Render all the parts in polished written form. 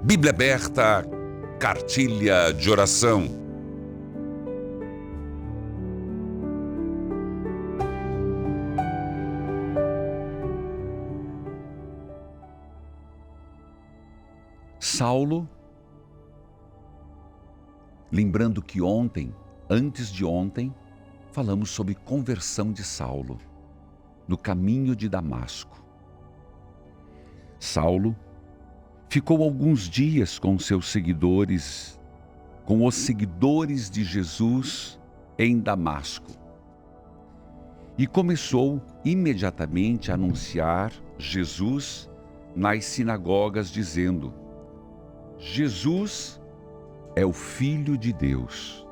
Bíblia aberta, cartilha de oração. Saulo, lembrando que antes de ontem, falamos sobre conversão de Saulo, no caminho de Damasco. Saulo ficou alguns dias com seus seguidores, com os seguidores de Jesus em Damasco. E começou imediatamente a anunciar Jesus nas sinagogas, dizendo: Jesus é o Filho de Deus.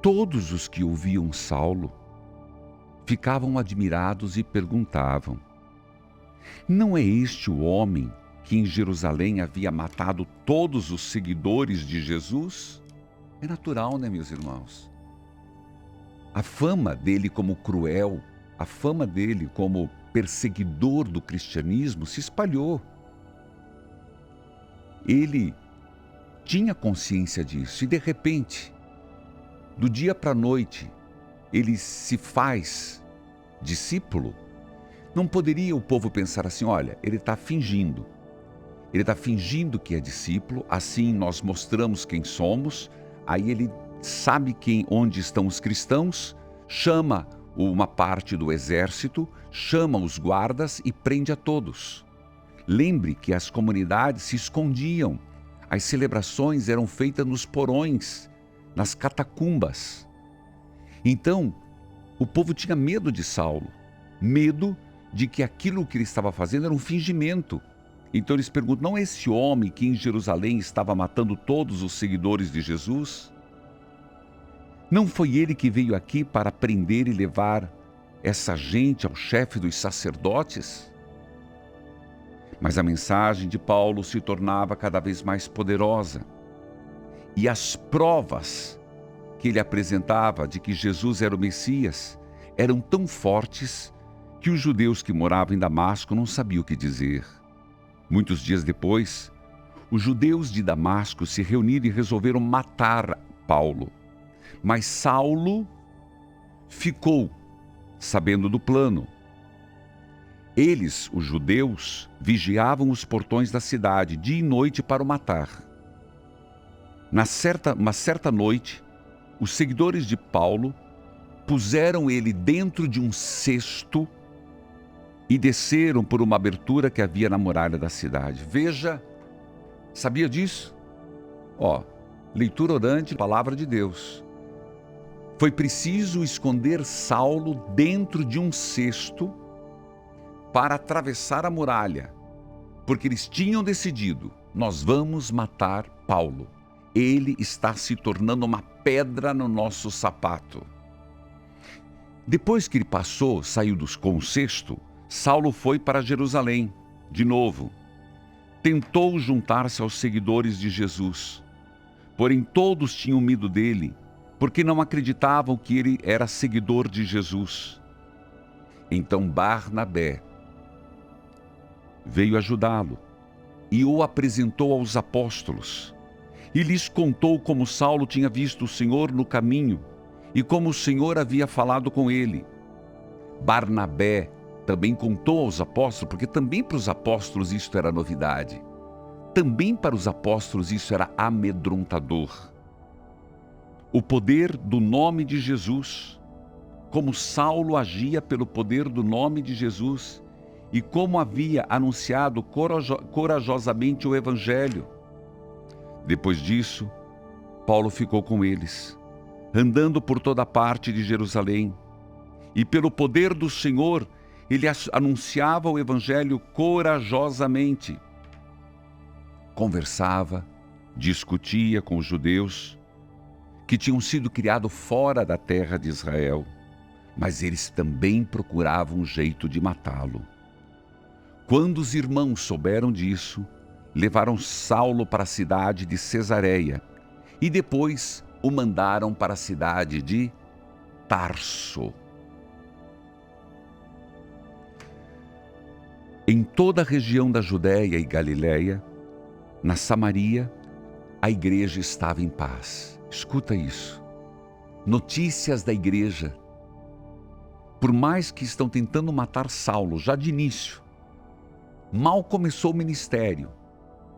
Todos os que ouviam Saulo ficavam admirados e perguntavam: não é este o homem que em Jerusalém havia matado todos os seguidores de Jesus? É natural, né, meus irmãos? A fama dele como cruel, a fama dele como perseguidor do cristianismo se espalhou. Ele tinha consciência disso e, de repente, do dia para a noite, ele se faz discípulo. Não poderia o povo pensar assim: olha, ele está fingindo. Ele está fingindo que é discípulo, assim nós mostramos quem somos, aí ele sabe onde estão os cristãos, chama uma parte do exército, chama os guardas e prende a todos. Lembre que as comunidades se escondiam, as celebrações eram feitas nos porões, nas catacumbas. Então, o povo tinha medo de Saulo, medo de que aquilo que ele estava fazendo era um fingimento. Então eles perguntam: não é esse homem que em Jerusalém estava matando todos os seguidores de Jesus? Não foi ele que veio aqui para prender e levar essa gente ao chefe dos sacerdotes? Mas a mensagem de Paulo se tornava cada vez mais poderosa. E as provas que ele apresentava de que Jesus era o Messias eram tão fortes que os judeus que moravam em Damasco não sabiam o que dizer. Muitos dias depois, os judeus de Damasco se reuniram e resolveram matar Paulo. Mas Saulo ficou sabendo do plano. Eles, os judeus, vigiavam os portões da cidade dia e noite para o matar. Uma certa noite, os seguidores de Paulo puseram ele dentro de um cesto e desceram por uma abertura que havia na muralha da cidade. Veja, sabia disso? Leitura orante, palavra de Deus. Foi preciso esconder Saulo dentro de um cesto para atravessar a muralha, porque eles tinham decidido: nós vamos matar Paulo. Ele está se tornando uma pedra no nosso sapato. Depois que ele saiu com o cesto, Saulo foi para Jerusalém, de novo. Tentou juntar-se aos seguidores de Jesus, porém todos tinham medo dele, porque não acreditavam que ele era seguidor de Jesus. Então Barnabé veio ajudá-lo e o apresentou aos apóstolos. E lhes contou como Saulo tinha visto o Senhor no caminho e como o Senhor havia falado com ele. Barnabé também contou aos apóstolos, porque também para os apóstolos isso era novidade. Também para os apóstolos isso era amedrontador. O poder do nome de Jesus, como Saulo agia pelo poder do nome de Jesus e como havia anunciado corajosamente o Evangelho. Depois disso, Paulo ficou com eles, andando por toda parte de Jerusalém, e pelo poder do Senhor, ele anunciava o Evangelho corajosamente. Conversava, discutia com os judeus que tinham sido criados fora da terra de Israel, mas eles também procuravam um jeito de matá-lo. Quando os irmãos souberam disso, levaram Saulo para a cidade de Cesareia e depois o mandaram para a cidade de Tarso. Em toda a região da Judéia e Galiléia, Na Samaria, a igreja estava em paz. Escuta isso. Notícias da igreja. Por mais que estão tentando matar Saulo já de início, mal começou o ministério,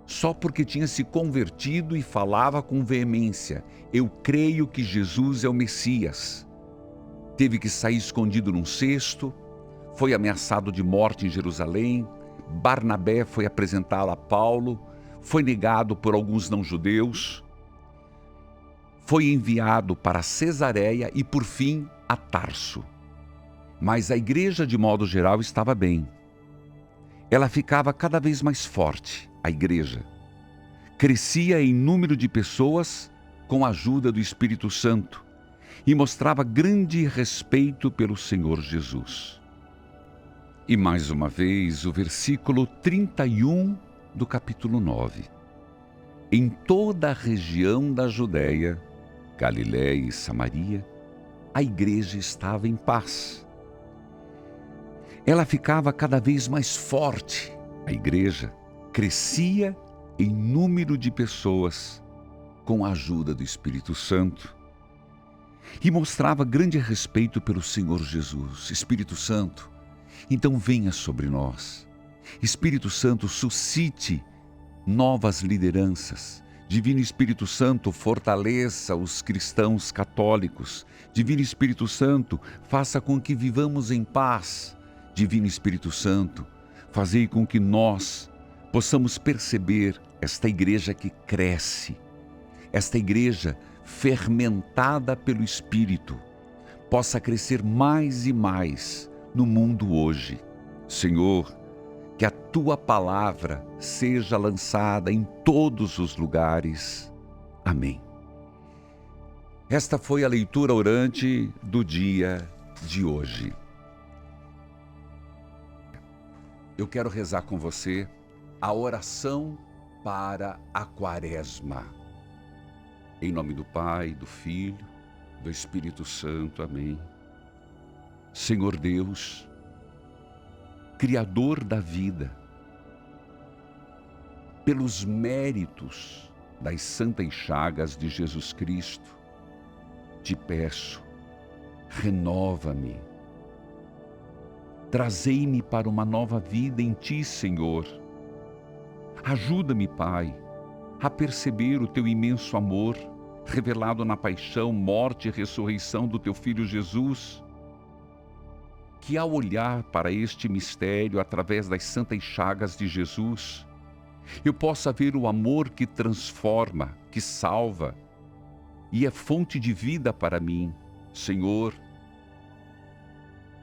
só porque tinha se convertido e falava com veemência: eu creio que Jesus é o Messias. Teve que sair escondido num cesto, foi ameaçado de morte em Jerusalém. Barnabé foi apresentá-lo a Paulo, foi negado por alguns não-judeus, foi enviado para Cesareia e, por fim, a Tarso. Mas a igreja, de modo geral, estava bem. Ela ficava cada vez mais forte, a igreja. Crescia em número de pessoas com a ajuda do Espírito Santo e mostrava grande respeito pelo Senhor Jesus. E mais uma vez, o versículo 31 do capítulo 9. Em toda a região da Judéia, Galiléia e Samaria, a igreja estava em paz. Ela ficava cada vez mais forte. A igreja crescia em número de pessoas com a ajuda do Espírito Santo e mostrava grande respeito pelo Senhor Jesus. Espírito Santo, então venha sobre nós. Espírito Santo, suscite novas lideranças. Divino Espírito Santo, fortaleça os cristãos católicos. Divino Espírito Santo, faça com que vivamos em paz. Divino Espírito Santo, fazei com que nós possamos perceber esta igreja que cresce, esta igreja fermentada pelo Espírito, possa crescer mais e mais no mundo hoje. Senhor, que a Tua palavra seja lançada em todos os lugares. Amém. Esta foi a leitura orante do dia de hoje. Eu quero rezar com você a oração para a Quaresma. Em nome do Pai, do Filho, do Espírito Santo. Amém. Senhor Deus, Criador da vida, pelos méritos das santas chagas de Jesus Cristo, te peço, renova-me. Trazei-me para uma nova vida em Ti, Senhor. Ajuda-me, Pai, a perceber o Teu imenso amor, revelado na paixão, morte e ressurreição do Teu Filho Jesus, que ao olhar para este mistério através das santas chagas de Jesus, eu possa ver o amor que transforma, que salva e é fonte de vida para mim. Senhor,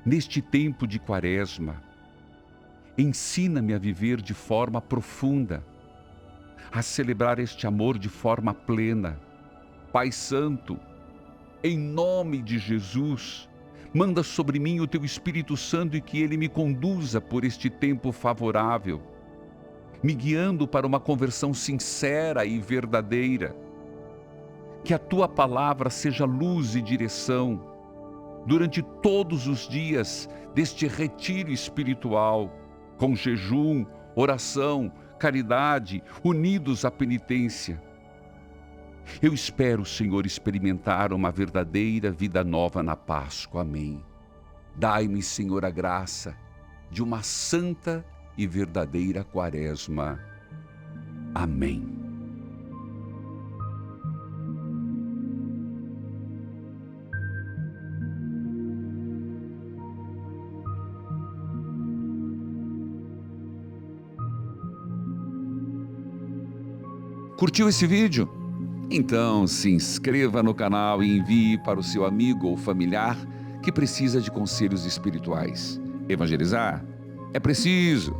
neste tempo de Quaresma, ensina-me a viver de forma profunda, a celebrar este amor de forma plena. Pai Santo, em nome de Jesus, manda sobre mim o Teu Espírito Santo e que Ele me conduza por este tempo favorável, me guiando para uma conversão sincera e verdadeira. Que a Tua palavra seja luz e direção durante todos os dias deste retiro espiritual, com jejum, oração, caridade, unidos à penitência. Eu espero, Senhor, experimentar uma verdadeira vida nova na Páscoa. Amém. Dai-me, Senhor, a graça de uma santa e verdadeira Quaresma. Amém. Curtiu esse vídeo? Então se inscreva no canal e envie para o seu amigo ou familiar que precisa de conselhos espirituais. Evangelizar é preciso.